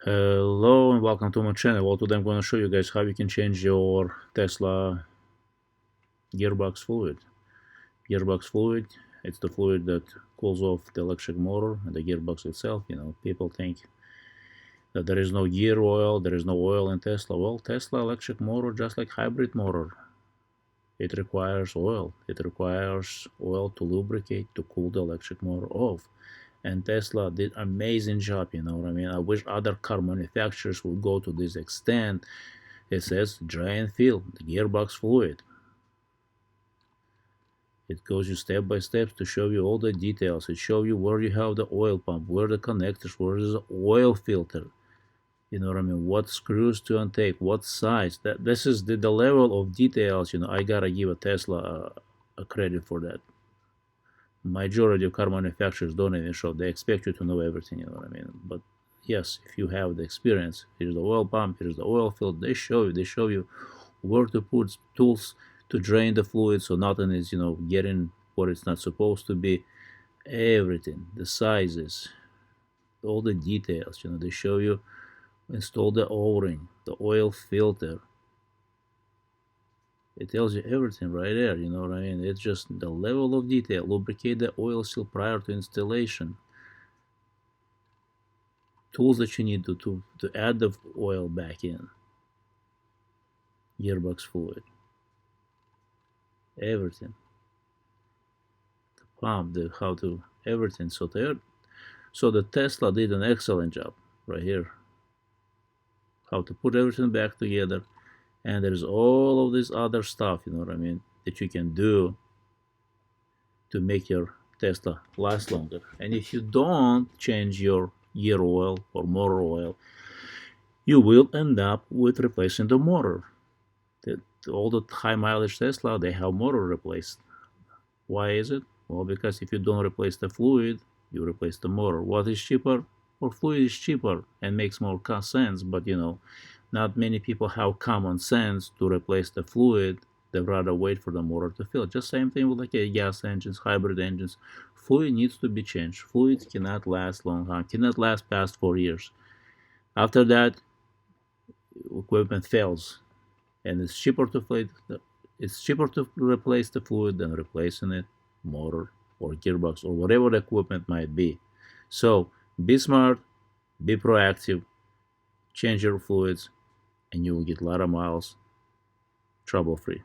Hello and welcome to my channel. Well, today I'm going to show you guys how you can change your Tesla gearbox fluid. Gearbox fluid, it's the fluid that cools off the electric motor and the gearbox itself. People think that there is no gear oil, there is no oil in Tesla. Well, Tesla electric motor, just like hybrid motor, it requires oil. It requires oil to lubricate, to cool the electric motor off. And Tesla did amazing job, you know what I mean? I wish other car manufacturers would go to this extent. It says dry and fill the gearbox fluid. It goes you step by step to show you all the details. It shows you where you have the oil pump, where the connectors, where is the oil filter. You know what I mean? What screws to untake, what size. That this is the level of details. I gotta give a Tesla a credit for that. Majority of car manufacturers don't even show. They expect you to know everything. You know what I mean? But yes, if you have the experience, here's the oil pump, here's the oil filter. They show you. They show you where to put tools to drain the fluid so nothing is getting what it's not supposed to be. Everything, the sizes, all the details. They show you install the o-ring, the oil filter. It tells you everything right there. You know what I mean? It's just the level of detail. Lubricate the oil seal prior to installation. Tools that you need to add the oil back in. Gearbox fluid, everything. Pump, the how to everything. So the Tesla did an excellent job right here. How to put everything back together, and there's all of this other stuff. You know what I mean? That you can do to make your Tesla last longer. And if you don't change your gear oil or motor oil, you will end up with replacing the motor. All the high mileage Tesla, they have motor replaced. Why is it? Well, because if you don't replace the fluid, you replace the motor. What is cheaper? Well, fluid is cheaper and makes more sense, but not many people have common sense to replace the fluid. They'd rather wait for the motor to fill. Just same thing with like gas engines, hybrid engines. Fluid needs to be changed. Fluid cannot last long, cannot last past 4 years. After that, equipment fails, and it's cheaper to replace the fluid than replacing it, motor or gearbox or whatever the equipment might be. So be smart, be proactive, change your fluids, and you will get a lot of miles trouble free.